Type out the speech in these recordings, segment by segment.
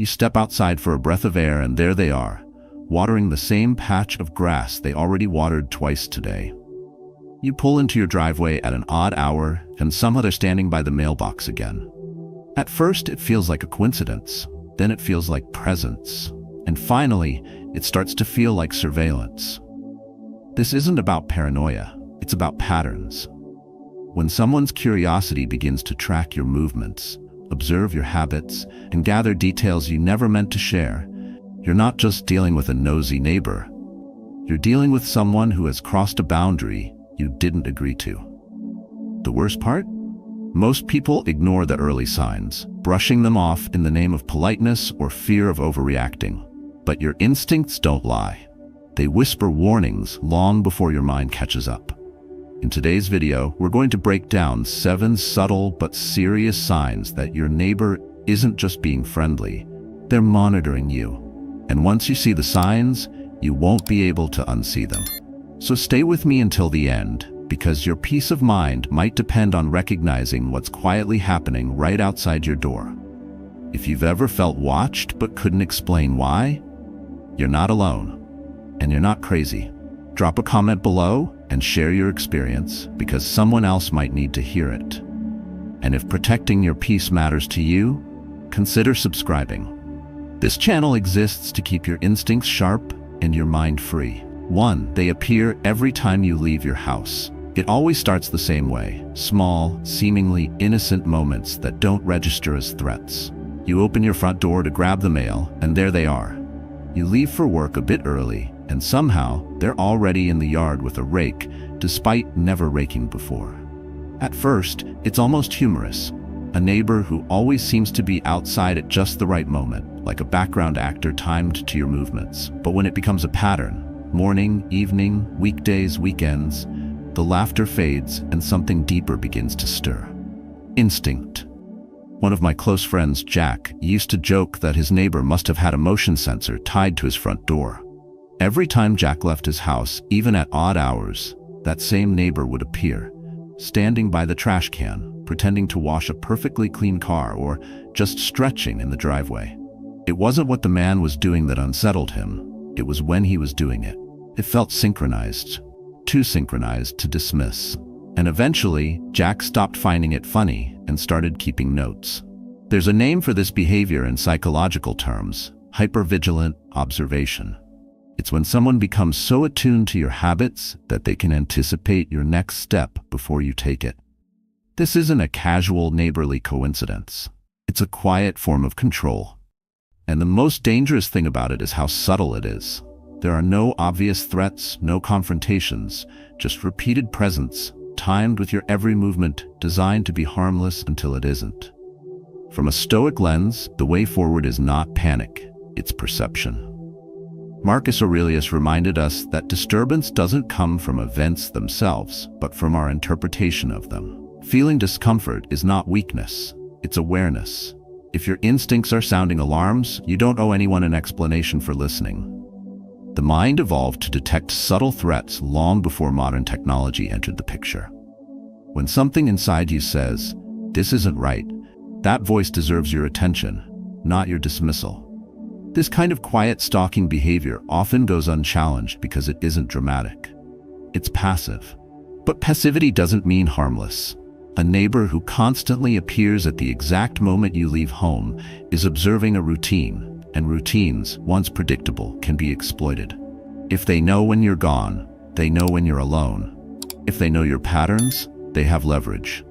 You step outside for a breath of air and there they are, watering the same patch of grass they already watered twice today. You pull into your driveway at an odd hour and somehow they're standing by the mailbox again. At first it feels like a coincidence, then it feels like presence, and finally it starts to feel like surveillance. This isn't about paranoia, it's about patterns. When someone's curiosity begins to track your movements, observe your habits, and gather details you never meant to share, you're not just dealing with a nosy neighbor. You're dealing with someone who has crossed a boundary you didn't agree to. The worst part? Most people ignore the early signs, brushing them off in the name of politeness or fear of overreacting. But your instincts don't lie. They whisper warnings long before your mind catches up. In today's video, we're going to break down 7 subtle but serious signs that your neighbor isn't just being friendly, they're monitoring you. And once you see the signs, you won't be able to unsee them. So stay with me until the end, because your peace of mind might depend on recognizing what's quietly happening right outside your door. If you've ever felt watched but couldn't explain why, you're not alone, and you're not crazy. Drop a comment below and share your experience, because someone else might need to hear it. And if protecting your peace matters to you, consider subscribing. This channel exists to keep your instincts sharp and your mind free. 1. They appear every time you leave your house. It always starts the same way, small, seemingly innocent moments that don't register as threats. You open your front door to grab the mail, and there they are. You leave for work a bit early, and somehow they're already in the yard with a rake, despite never raking before. At first, it's almost humorous. A neighbor who always seems to be outside at just the right moment, like a background actor timed to your movements. But when it becomes a pattern, morning, evening, weekdays, weekends, the laughter fades and something deeper begins to stir. Instinct. One of my close friends, Jack, used to joke that his neighbor must have had a motion sensor tied to his front door. Every time Jack left his house, even at odd hours, that same neighbor would appear, standing by the trash can, pretending to wash a perfectly clean car or just stretching in the driveway. It wasn't what the man was doing that unsettled him, it was when he was doing it. It felt synchronized, too synchronized to dismiss. And eventually, Jack stopped finding it funny and started keeping notes. There's a name for this behavior in psychological terms: hypervigilant observation. It's when someone becomes so attuned to your habits that they can anticipate your next step before you take it. This isn't a casual neighborly coincidence. It's a quiet form of control. And the most dangerous thing about it is how subtle it is. There are no obvious threats, no confrontations, just repeated presence, timed with your every movement, designed to be harmless until it isn't. From a Stoic lens, the way forward is not panic, it's perception. Marcus Aurelius reminded us that disturbance doesn't come from events themselves, but from our interpretation of them. Feeling discomfort is not weakness, it's awareness. If your instincts are sounding alarms, you don't owe anyone an explanation for listening. The mind evolved to detect subtle threats long before modern technology entered the picture. When something inside you says, "This isn't right," that voice deserves your attention, not your dismissal. This kind of quiet stalking behavior often goes unchallenged because it isn't dramatic. It's passive. But passivity doesn't mean harmless. A neighbor who constantly appears at the exact moment you leave home is observing a routine, and routines, once predictable, can be exploited. If they know when you're gone, they know when you're alone. If they know your patterns, they have leverage.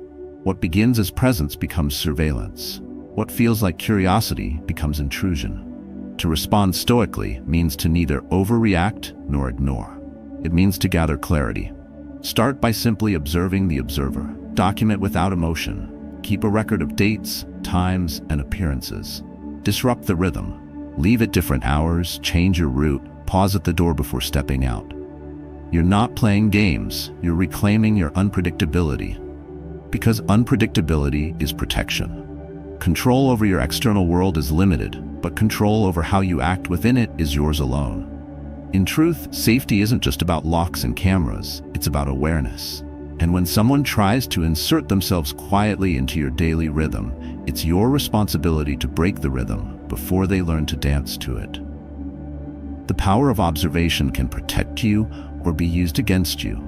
What begins as presence becomes surveillance. What feels like curiosity becomes intrusion. To respond stoically means to neither overreact nor ignore. It means to gather clarity. Start by simply observing the observer. Document without emotion. Keep a record of dates, times, and appearances. Disrupt the rhythm. Leave at different hours, change your route, pause at the door before stepping out. You're not playing games, you're reclaiming your unpredictability. Because unpredictability is protection. Control over your external world is limited, but control over how you act within it is yours alone. In truth, safety isn't just about locks and cameras, it's about awareness. And when someone tries to insert themselves quietly into your daily rhythm, it's your responsibility to break the rhythm before they learn to dance to it. The power of observation can protect you or be used against you.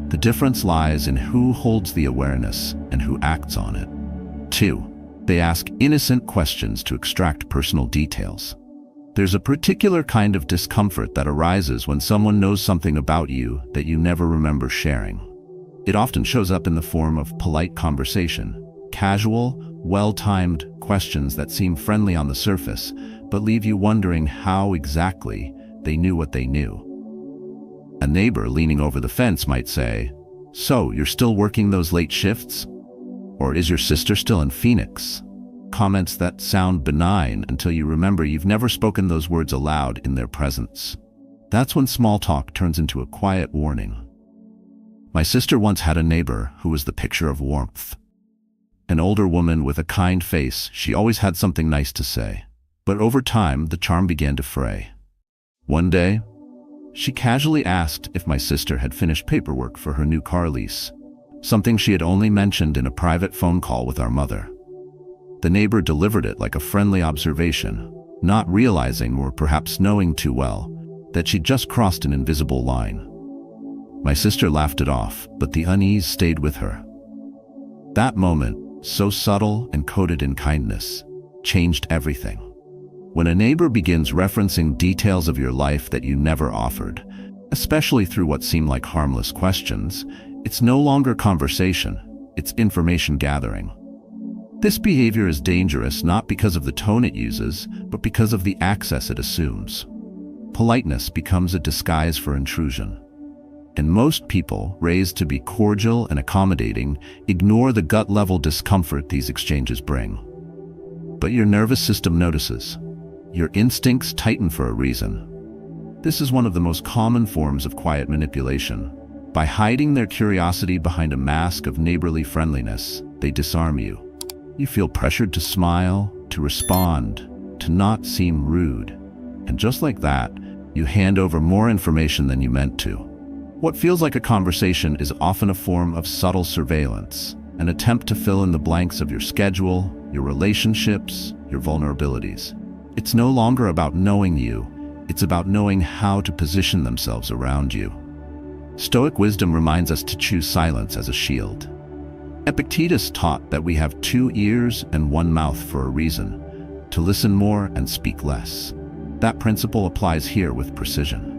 The difference lies in who holds the awareness and who acts on it. 2. They ask innocent questions to extract personal details. There's a particular kind of discomfort that arises when someone knows something about you that you never remember sharing. It often shows up in the form of polite conversation, casual, well-timed questions that seem friendly on the surface, but leave you wondering how exactly they knew what they knew. A neighbor leaning over the fence might say, "So, you're still working those late shifts? Or is your sister still in Phoenix?" Comments that sound benign until you remember you've never spoken those words aloud in their presence. That's when small talk turns into a quiet warning. My sister once had a neighbor who was the picture of warmth. An older woman with a kind face, she always had something nice to say. But over time, the charm began to fray. One day, she casually asked if my sister had finished paperwork for her new car lease, something she had only mentioned in a private phone call with our mother. The neighbor delivered it like a friendly observation, not realizing, or perhaps knowing too well, that she'd just crossed an invisible line. My sister laughed it off, but the unease stayed with her. That moment, so subtle and coated in kindness, changed everything. When a neighbor begins referencing details of your life that you never offered, especially through what seem like harmless questions, it's no longer conversation, it's information gathering. This behavior is dangerous not because of the tone it uses, but because of the access it assumes. Politeness becomes a disguise for intrusion. And most people, raised to be cordial and accommodating, ignore the gut-level discomfort these exchanges bring. But your nervous system notices. Your instincts tighten for a reason. This is one of the most common forms of quiet manipulation. By hiding their curiosity behind a mask of neighborly friendliness, they disarm you. You feel pressured to smile, to respond, to not seem rude. And just like that, you hand over more information than you meant to. What feels like a conversation is often a form of subtle surveillance, an attempt to fill in the blanks of your schedule, your relationships, your vulnerabilities. It's no longer about knowing you, it's about knowing how to position themselves around you. Stoic wisdom reminds us to choose silence as a shield. Epictetus taught that we have 2 ears and 1 mouth for a reason, to listen more and speak less. That principle applies here with precision.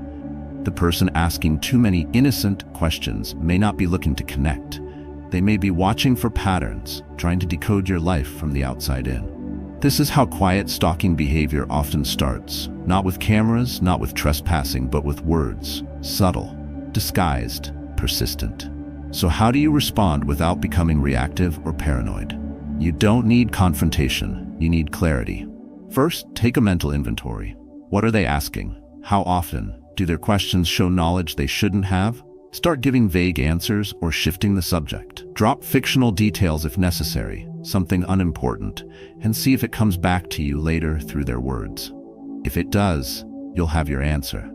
The person asking too many innocent questions may not be looking to connect. They may be watching for patterns, trying to decode your life from the outside in. This is how quiet stalking behavior often starts, not with cameras, not with trespassing, but with words, subtle, disguised, persistent. So how do you respond without becoming reactive or paranoid? You don't need confrontation, you need clarity. First, take a mental inventory. What are they asking? How often? Do their questions show knowledge they shouldn't have? Start giving vague answers or shifting the subject. Drop fictional details if necessary, something unimportant, and see if it comes back to you later through their words. If it does, you'll have your answer.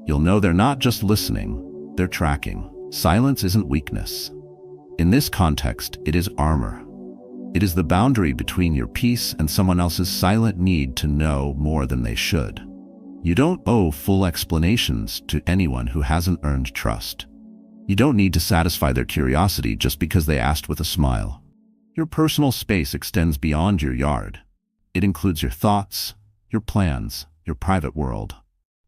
You'll know they're not just listening, they're tracking. Silence isn't weakness. In this context, it is armor. It is the boundary between your peace and someone else's silent need to know more than they should. You don't owe full explanations to anyone who hasn't earned trust. You don't need to satisfy their curiosity just because they asked with a smile. Your personal space extends beyond your yard. It includes your thoughts, your plans, your private world.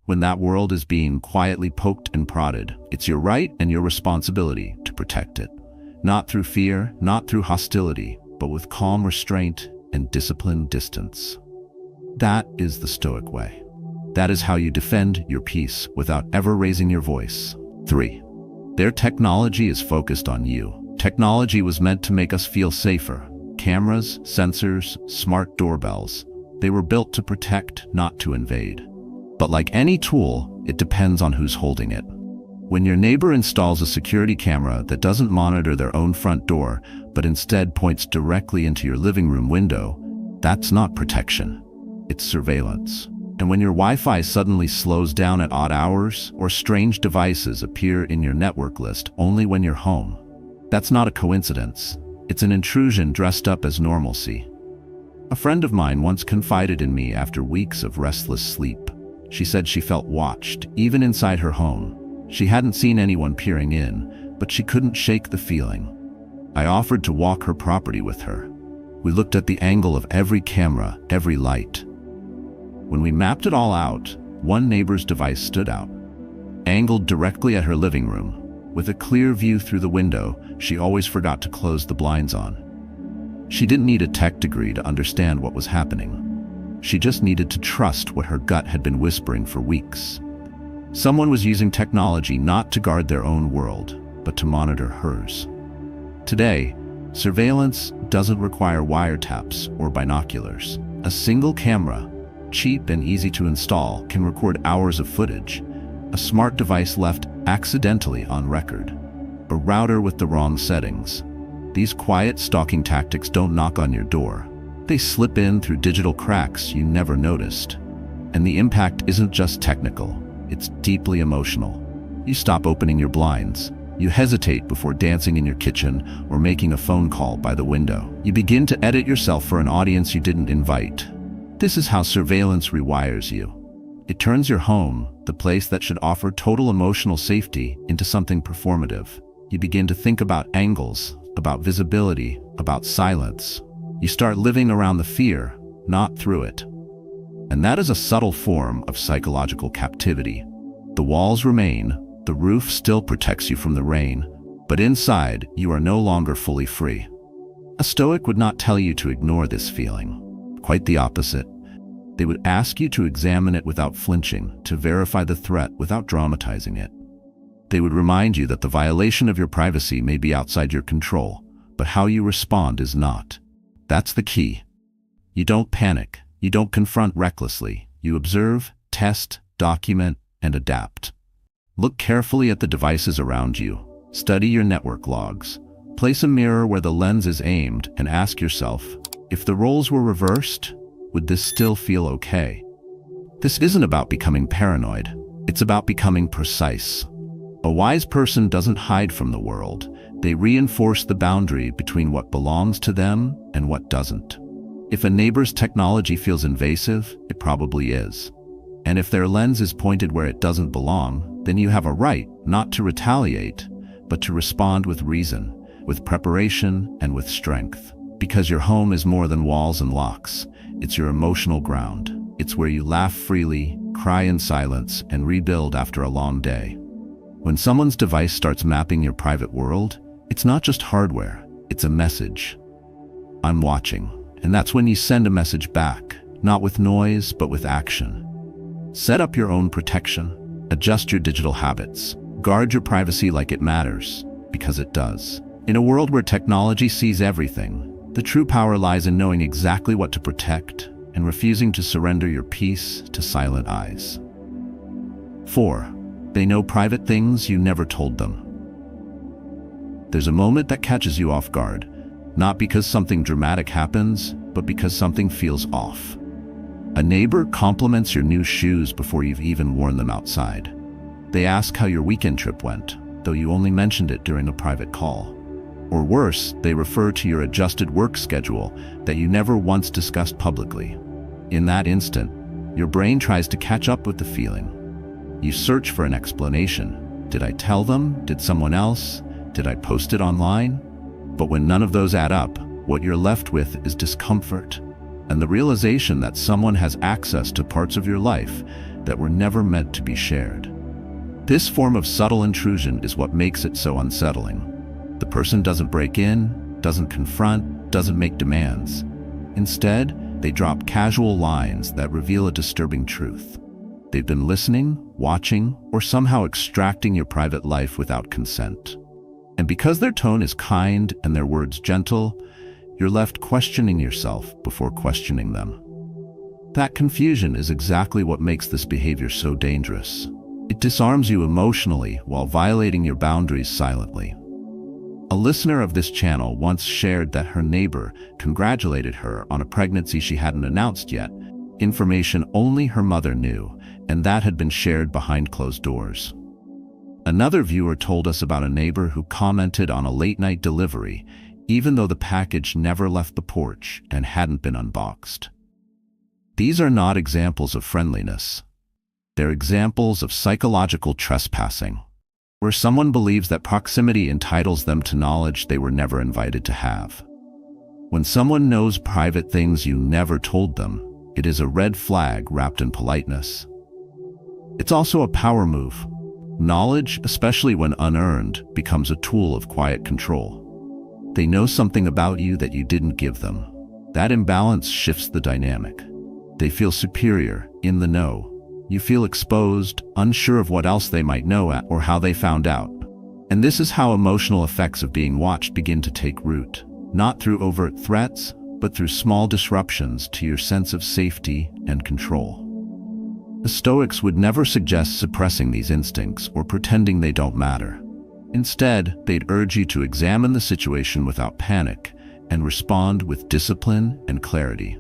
When that world is being quietly poked and prodded, it's your right and your responsibility to protect it. Not through fear, not through hostility, but with calm restraint and disciplined distance. That is the Stoic way. That is how you defend your peace without ever raising your voice. 3. Their technology is focused on you. Technology was meant to make us feel safer. Cameras, sensors, smart doorbells. They were built to protect, not to invade. But like any tool, it depends on who's holding it. When your neighbor installs a security camera that doesn't monitor their own front door, but instead points directly into your living room window, that's not protection. It's surveillance. And when your Wi-Fi suddenly slows down at odd hours, or strange devices appear in your network list only when you're home, That's not a coincidence. It's an intrusion dressed up as normalcy. A friend of mine once confided in me after weeks of restless sleep. She said she felt watched, even inside her home. She hadn't seen anyone peering in, but she couldn't shake the feeling. I offered to walk her property with her. We looked at the angle of every camera, every light. When we mapped it all out, one neighbor's device stood out. Angled directly at her living room, with a clear view through the window she always forgot to close the blinds on. She didn't need a tech degree to understand what was happening. She just needed to trust what her gut had been whispering for weeks. Someone was using technology not to guard their own world, but to monitor hers. Today, surveillance doesn't require wiretaps or binoculars. A single camera, cheap and easy to install, can record hours of footage. A smart device left accidentally on record. A router with the wrong settings. These quiet stalking tactics don't knock on your door. They slip in through digital cracks you never noticed. And the impact isn't just technical, it's deeply emotional. You stop opening your blinds. You hesitate before dancing in your kitchen or making a phone call by the window. You begin to edit yourself for an audience you didn't invite. This is how surveillance rewires you. It turns your home, the place that should offer total emotional safety, into something performative. You begin to think about angles, about visibility, about silence. You start living around the fear, not through it. And that is a subtle form of psychological captivity. The walls remain, the roof still protects you from the rain, but inside you are no longer fully free. A Stoic would not tell you to ignore this feeling. Quite the opposite. They would ask you to examine it without flinching, to verify the threat without dramatizing it. They would remind you that the violation of your privacy may be outside your control, but how you respond is not. That's the key. You don't panic. You don't confront recklessly. You observe, test, document, and adapt. Look carefully at the devices around you. Study your network logs. Place a mirror where the lens is aimed and ask yourself, if the roles were reversed, would this still feel okay? This isn't about becoming paranoid. It's about becoming precise. A wise person doesn't hide from the world. They reinforce the boundary between what belongs to them and what doesn't. If a neighbor's technology feels invasive, it probably is. And if their lens is pointed where it doesn't belong, then you have a right not to retaliate, but to respond with reason, with preparation, and with strength. Because your home is more than walls and locks. It's your emotional ground. It's where you laugh freely, cry in silence, and rebuild after a long day. When someone's device starts mapping your private world, it's not just hardware, it's a message. I'm watching. And that's when you send a message back, not with noise, but with action. Set up your own protection. Adjust your digital habits. Guard your privacy like it matters, because it does. In a world where technology sees everything, the true power lies in knowing exactly what to protect and refusing to surrender your peace to silent eyes. 4. They know private things you never told them. There's a moment that catches you off guard, not because something dramatic happens, but because something feels off. A neighbor compliments your new shoes before you've even worn them outside. They ask how your weekend trip went, though you only mentioned it during a private call. Or worse, they refer to your adjusted work schedule that you never once discussed publicly. In that instant, your brain tries to catch up with the feeling. You search for an explanation. Did I tell them? Did someone else? Did I post it online? But when none of those add up, what you're left with is discomfort and the realization that someone has access to parts of your life that were never meant to be shared. This form of subtle intrusion is what makes it so unsettling. The person doesn't break in, doesn't confront, doesn't make demands. Instead, they drop casual lines that reveal a disturbing truth. They've been listening, watching, or somehow extracting your private life without consent. And because their tone is kind and their words gentle, you're left questioning yourself before questioning them. That confusion is exactly what makes this behavior so dangerous. It disarms you emotionally while violating your boundaries silently. A listener of this channel once shared that her neighbor congratulated her on a pregnancy she hadn't announced yet, information only her mother knew, and that had been shared behind closed doors. Another viewer told us about a neighbor who commented on a late-night delivery, even though the package never left the porch and hadn't been unboxed. These are not examples of friendliness. They're examples of psychological trespassing, where someone believes that proximity entitles them to knowledge they were never invited to have. When someone knows private things you never told them, it is a red flag wrapped in politeness. It's also a power move. Knowledge, especially when unearned, becomes a tool of quiet control. They know something about you that you didn't give them. That imbalance shifts the dynamic. They feel superior, in the know. You feel exposed, unsure of what else they might know or how they found out. And this is how emotional effects of being watched begin to take root. Not through overt threats, but through small disruptions to your sense of safety and control. The Stoics would never suggest suppressing these instincts or pretending they don't matter. Instead, they'd urge you to examine the situation without panic and respond with discipline and clarity.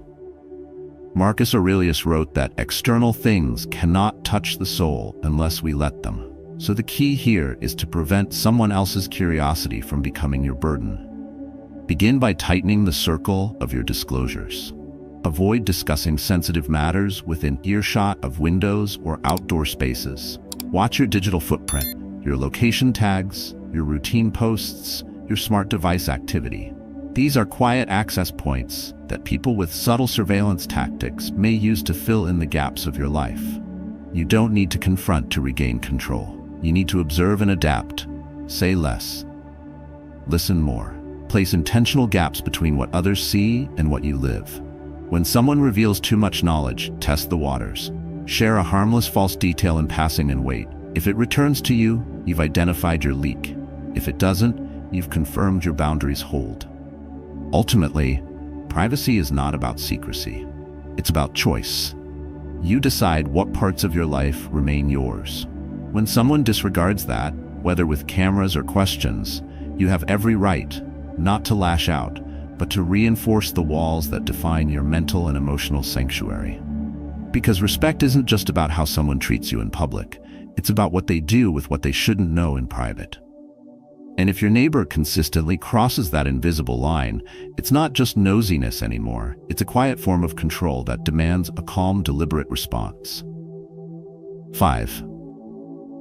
Marcus Aurelius wrote that external things cannot touch the soul unless we let them. So the key here is to prevent someone else's curiosity from becoming your burden. Begin by tightening the circle of your disclosures. Avoid discussing sensitive matters within earshot of windows or outdoor spaces. Watch your digital footprint, your location tags, your routine posts, your smart device activity. These are quiet access points that people with subtle surveillance tactics may use to fill in the gaps of your life. You don't need to confront to regain control. You need to observe and adapt. Say less. Listen more. Place intentional gaps between what others see and what you live. When someone reveals too much knowledge, test the waters. Share a harmless false detail in passing and wait. If it returns to you, you've identified your leak. If it doesn't, you've confirmed your boundaries hold. Ultimately, privacy is not about secrecy. It's about choice. You decide what parts of your life remain yours. When someone disregards that, whether with cameras or questions, you have every right, not to lash out, but to reinforce the walls that define your mental and emotional sanctuary. Because respect isn't just about how someone treats you in public, it's about what they do with what they shouldn't know in private. And if your neighbor consistently crosses that invisible line, it's not just nosiness anymore, it's a quiet form of control that demands a calm, deliberate response. 5.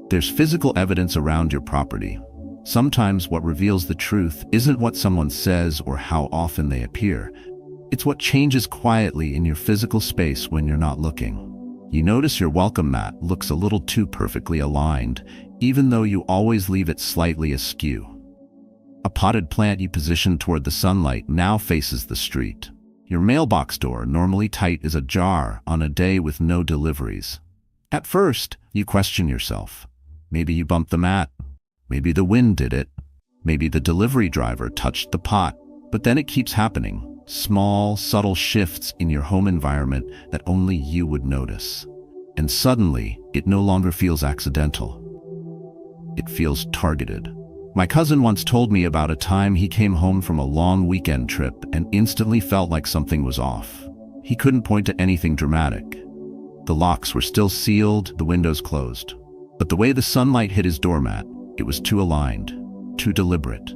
There's physical evidence around your property. Sometimes what reveals the truth isn't what someone says or how often they appear. It's what changes quietly in your physical space when you're not looking. You notice your welcome mat looks a little too perfectly aligned, even though you always leave it slightly askew. A potted plant you position toward the sunlight now faces the street. Your mailbox door, normally tight, is ajar on a day with no deliveries. At first, you question yourself. Maybe you bumped the mat. Maybe the wind did it. Maybe the delivery driver touched the pot. But then it keeps happening. Small, subtle shifts in your home environment that only you would notice. And suddenly, it no longer feels accidental. It feels targeted. My cousin once told me about a time he came home from a long weekend trip and instantly felt like something was off. He couldn't point to anything dramatic. The locks were still sealed, the windows closed. But the way the sunlight hit his doormat, it was too aligned, too deliberate.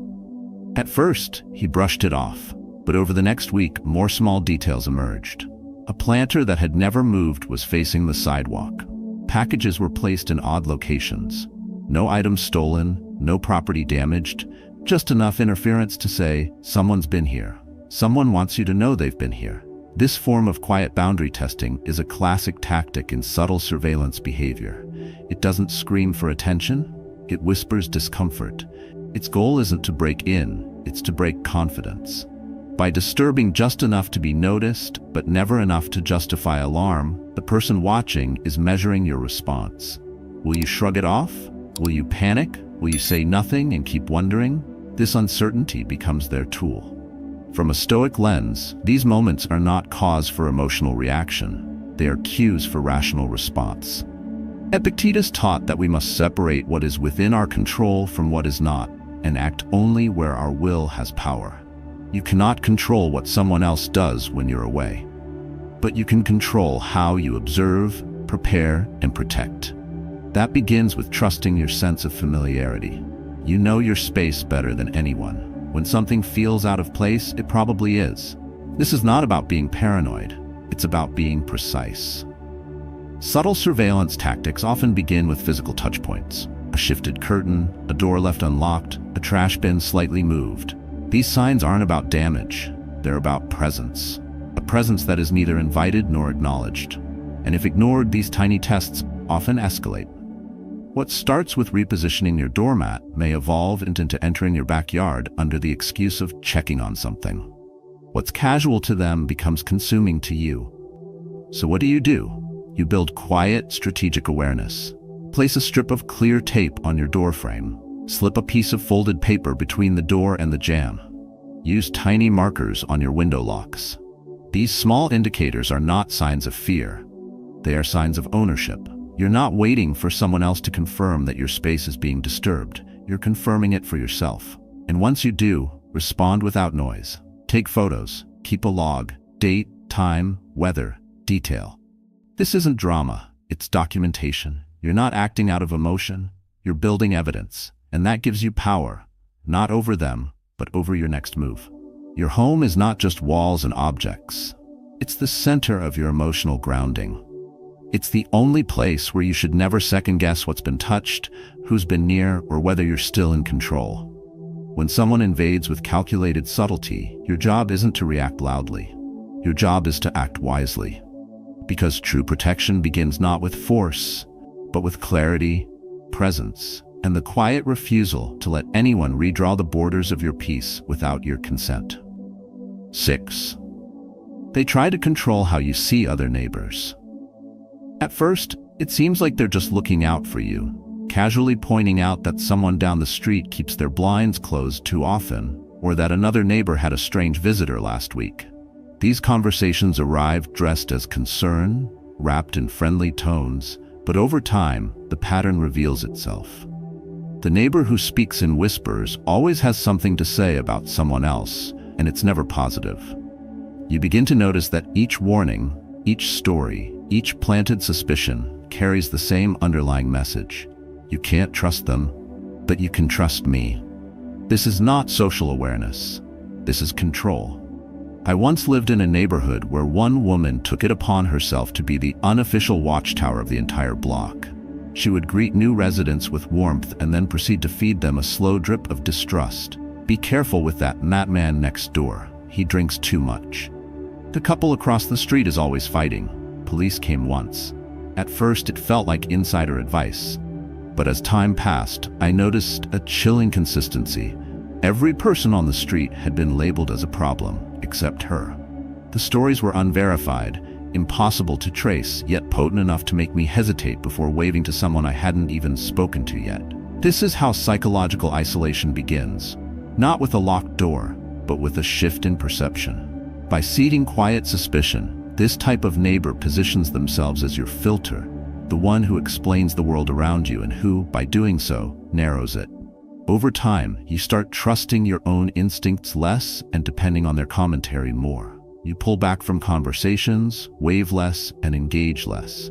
At first, he brushed it off, but over the next week, more small details emerged. A planter that had never moved was facing the sidewalk. Packages were placed in odd locations. No items stolen, no property damaged, just enough interference to say, someone's been here. Someone wants you to know they've been here. This form of quiet boundary testing is a classic tactic in subtle surveillance behavior. It doesn't scream for attention, it whispers discomfort. Its goal isn't to break in, it's to break confidence. By disturbing just enough to be noticed, but never enough to justify alarm, the person watching is measuring your response. Will you shrug it off? Will you panic? Will you say nothing and keep wondering? This uncertainty becomes their tool. From a Stoic lens, these moments are not cause for emotional reaction. They are cues for rational response. Epictetus taught that we must separate what is within our control from what is not, and act only where our will has power. You cannot control what someone else does when you're away, but you can control how you observe, prepare, and protect. That begins with trusting your sense of familiarity. You know your space better than anyone. When something feels out of place, it probably is. This is not about being paranoid. It's about being precise. Subtle surveillance tactics often begin with physical touchpoints. A shifted curtain, a door left unlocked, a trash bin slightly moved. These signs aren't about damage. They're about presence. A presence that is neither invited nor acknowledged. And if ignored, these tiny tests often escalate. What starts with repositioning your doormat may evolve into entering your backyard under the excuse of checking on something. What's casual to them becomes consuming to you. So what do? You build quiet, strategic awareness. Place a strip of clear tape on your doorframe. Slip a piece of folded paper between the door and the jamb. Use tiny markers on your window locks. These small indicators are not signs of fear. They are signs of ownership. You're not waiting for someone else to confirm that your space is being disturbed. You're confirming it for yourself. And once you do, respond without noise. Take photos. Keep a log. Date, time, weather, detail. This isn't drama. It's documentation. You're not acting out of emotion. You're building evidence. And that gives you power. Not over them, but over your next move. Your home is not just walls and objects. It's the center of your emotional grounding. It's the only place where you should never second-guess what's been touched, who's been near, or whether you're still in control. When someone invades with calculated subtlety, your job isn't to react loudly. Your job is to act wisely. Because true protection begins not with force, but with clarity, presence, and the quiet refusal to let anyone redraw the borders of your peace without your consent. 6. They try to control how you see other neighbors. At first, it seems like they're just looking out for you, casually pointing out that someone down the street keeps their blinds closed too often, or that another neighbor had a strange visitor last week. These conversations arrive dressed as concern, wrapped in friendly tones, but over time, the pattern reveals itself. The neighbor who speaks in whispers always has something to say about someone else, and it's never positive. You begin to notice that each warning, each story, each planted suspicion carries the same underlying message. You can't trust them, but you can trust me. This is not social awareness. This is control. I once lived in a neighborhood where one woman took it upon herself to be the unofficial watchtower of the entire block. She would greet new residents with warmth and then proceed to feed them a slow drip of distrust. Be careful with that man next door. He drinks too much. The couple across the street is always fighting. Police came once. At first, it felt like insider advice. But as time passed, I noticed a chilling consistency. Every person on the street had been labeled as a problem, except her. The stories were unverified, impossible to trace, yet potent enough to make me hesitate before waving to someone I hadn't even spoken to yet. This is how psychological isolation begins. Not with a locked door, but with a shift in perception. By seeding quiet suspicion, this type of neighbor positions themselves as your filter, the one who explains the world around you and who, by doing so, narrows it. Over time, you start trusting your own instincts less and depending on their commentary more. You pull back from conversations, wave less, and engage less.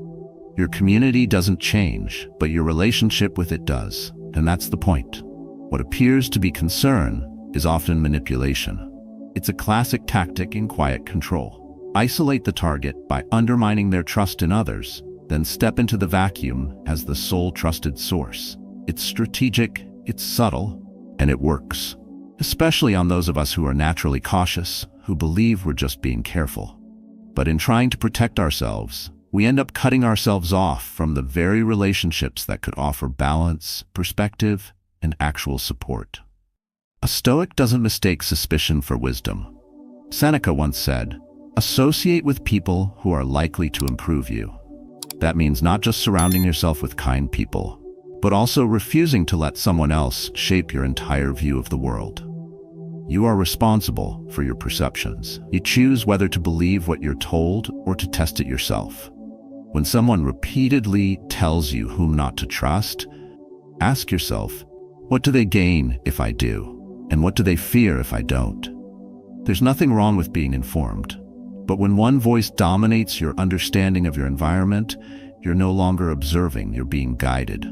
Your community doesn't change, but your relationship with it does, and that's the point. What appears to be concern is often manipulation. It's a classic tactic in quiet control. Isolate the target by undermining their trust in others, then step into the vacuum as the sole trusted source. It's strategic, it's subtle, and it works. Especially on those of us who are naturally cautious, who believe we're just being careful. But in trying to protect ourselves, we end up cutting ourselves off from the very relationships that could offer balance, perspective, and actual support. A Stoic doesn't mistake suspicion for wisdom. Seneca once said, "Associate with people who are likely to improve you." That means not just surrounding yourself with kind people, but also refusing to let someone else shape your entire view of the world. You are responsible for your perceptions. You choose whether to believe what you're told or to test it yourself. When someone repeatedly tells you whom not to trust, ask yourself, what do they gain if I do? And what do they fear if I don't? There's nothing wrong with being informed, but when one voice dominates your understanding of your environment, You're no longer observing, you're being guided.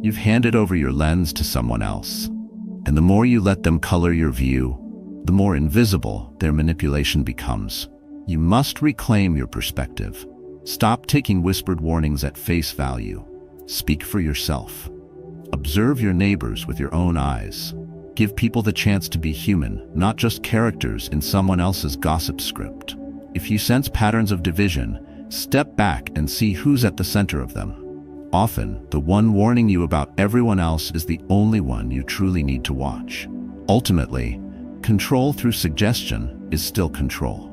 You've handed over your lens to someone else. And the more you let them color your view, the more invisible their manipulation becomes. You must reclaim your perspective. Stop taking whispered warnings at face value. Speak for yourself. Observe your neighbors with your own eyes. Give people the chance to be human, not just characters in someone else's gossip script. If you sense patterns of division, step back and see who's at the center of them. Often, the one warning you about everyone else is the only one you truly need to watch. Ultimately, control through suggestion is still control.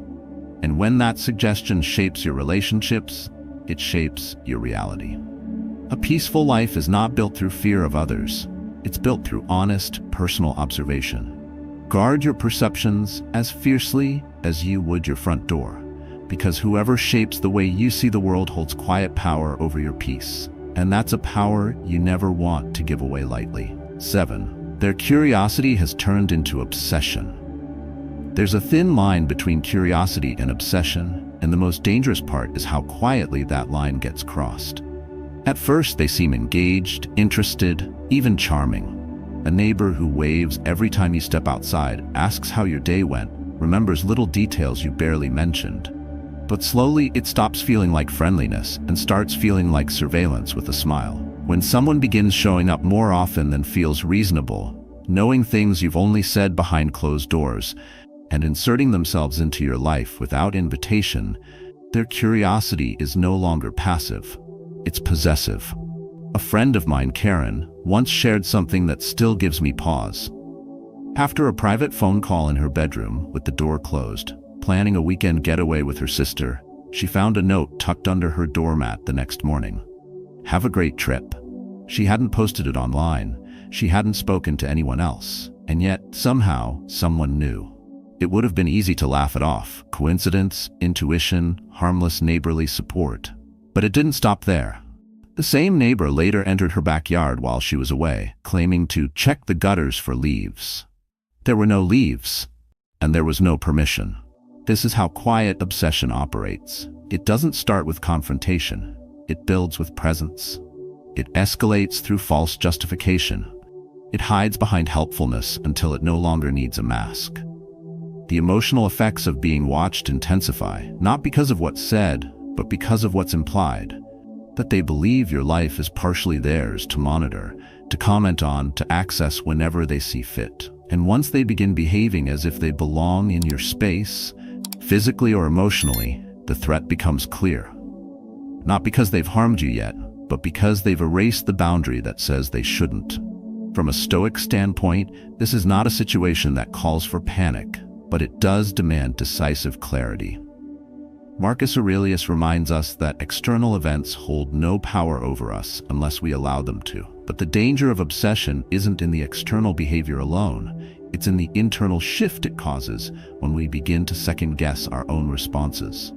And when that suggestion shapes your relationships, it shapes your reality. A peaceful life is not built through fear of others. It's built through honest, personal observation. Guard your perceptions as fiercely as you would your front door, because whoever shapes the way you see the world holds quiet power over your peace. And that's a power you never want to give away lightly. 7. Their curiosity has turned into obsession. There's a thin line between curiosity and obsession, and the most dangerous part is how quietly that line gets crossed. At first, they seem engaged, interested, even charming. A neighbor who waves every time you step outside, asks how your day went, remembers little details you barely mentioned. But slowly, it stops feeling like friendliness and starts feeling like surveillance with a smile. When someone begins showing up more often than feels reasonable, knowing things you've only said behind closed doors, and inserting themselves into your life without invitation, their curiosity is no longer passive. It's possessive. A friend of mine, Karen, once shared something that still gives me pause. After a private phone call in her bedroom with the door closed, planning a weekend getaway with her sister, she found a note tucked under her doormat the next morning. "Have a great trip." She hadn't posted it online. She hadn't spoken to anyone else. And yet, somehow, someone knew. It would have been easy to laugh it off. Coincidence, intuition, harmless neighborly support. But it didn't stop there. The same neighbor later entered her backyard while she was away, claiming to check the gutters for leaves. There were no leaves, and there was no permission. This is how quiet obsession operates. It doesn't start with confrontation. It builds with presence. It escalates through false justification. It hides behind helpfulness until it no longer needs a mask. The emotional effects of being watched intensify, not because of what's said, but because of what's implied. That they believe your life is partially theirs to monitor, to comment on, to access whenever they see fit. And once they begin behaving as if they belong in your space, physically or emotionally, the threat becomes clear. Not because they've harmed you yet, but because they've erased the boundary that says they shouldn't. From a Stoic standpoint, this is not a situation that calls for panic, but it does demand decisive clarity. Marcus Aurelius reminds us that external events hold no power over us unless we allow them to. But the danger of obsession isn't in the external behavior alone. It's in the internal shift it causes when we begin to second-guess our own responses.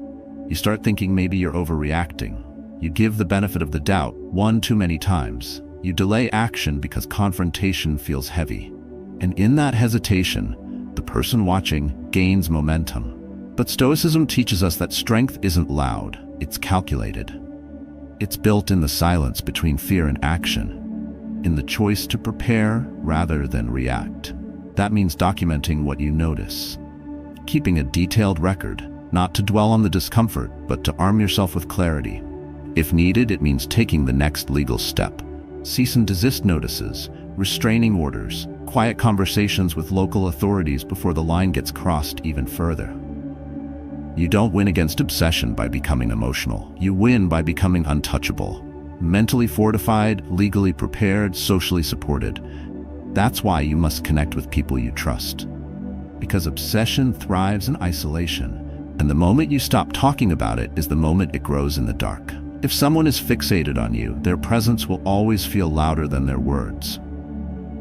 You start thinking maybe you're overreacting. You give the benefit of the doubt one too many times. You delay action because confrontation feels heavy. And in that hesitation, the person watching gains momentum. But Stoicism teaches us that strength isn't loud, it's calculated. It's built in the silence between fear and action, in the choice to prepare rather than react. That means documenting what you notice, keeping a detailed record, not to dwell on the discomfort, but to arm yourself with clarity. If needed, it means taking the next legal step. Cease and desist notices, restraining orders, quiet conversations with local authorities before the line gets crossed even further. You don't win against obsession by becoming emotional. You win by becoming untouchable. Mentally fortified, legally prepared, socially supported. That's why you must connect with people you trust. Because obsession thrives in isolation, and the moment you stop talking about it is the moment it grows in the dark. If someone is fixated on you, their presence will always feel louder than their words.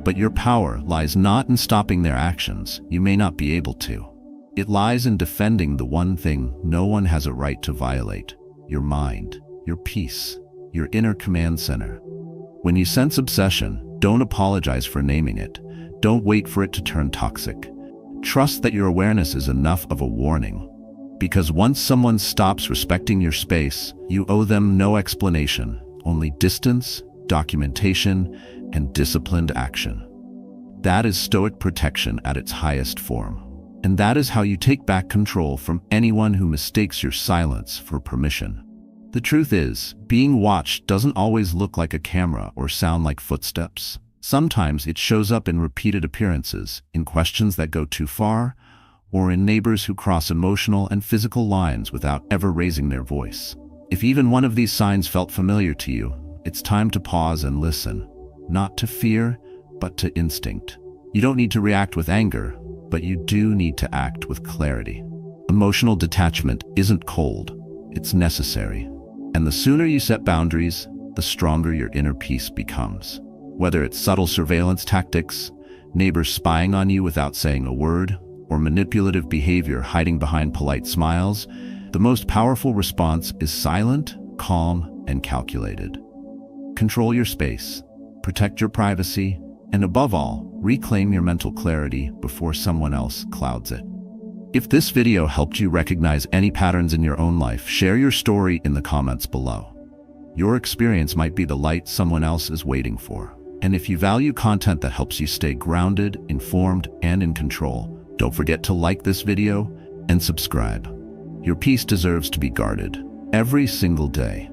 But your power lies not in stopping their actions. You may not be able to. It lies in defending the one thing no one has a right to violate: your mind, your peace, your inner command center. When you sense obsession, don't apologize for naming it. Don't wait for it to turn toxic. Trust that your awareness is enough of a warning. Because once someone stops respecting your space, you owe them no explanation, only distance, documentation, and disciplined action. That is Stoic protection at its highest form. And that is how you take back control from anyone who mistakes your silence for permission. The truth is, being watched doesn't always look like a camera or sound like footsteps. Sometimes it shows up in repeated appearances, in questions that go too far, or in neighbors who cross emotional and physical lines without ever raising their voice. If even one of these signs felt familiar to you, it's time to pause and listen, not to fear, but to instinct. You don't need to react with anger, but you do need to act with clarity. Emotional detachment isn't cold, it's necessary. And the sooner you set boundaries, the stronger your inner peace becomes. Whether it's subtle surveillance tactics, neighbors spying on you without saying a word, or manipulative behavior hiding behind polite smiles, the most powerful response is silent, calm, and calculated. Control your space, protect your privacy, and above all, reclaim your mental clarity before someone else clouds it. If this video helped you recognize any patterns in your own life, share your story in the comments below. Your experience might be the light someone else is waiting for. And if you value content that helps you stay grounded, informed, and in control, don't forget to like this video and subscribe. Your peace deserves to be guarded every single day.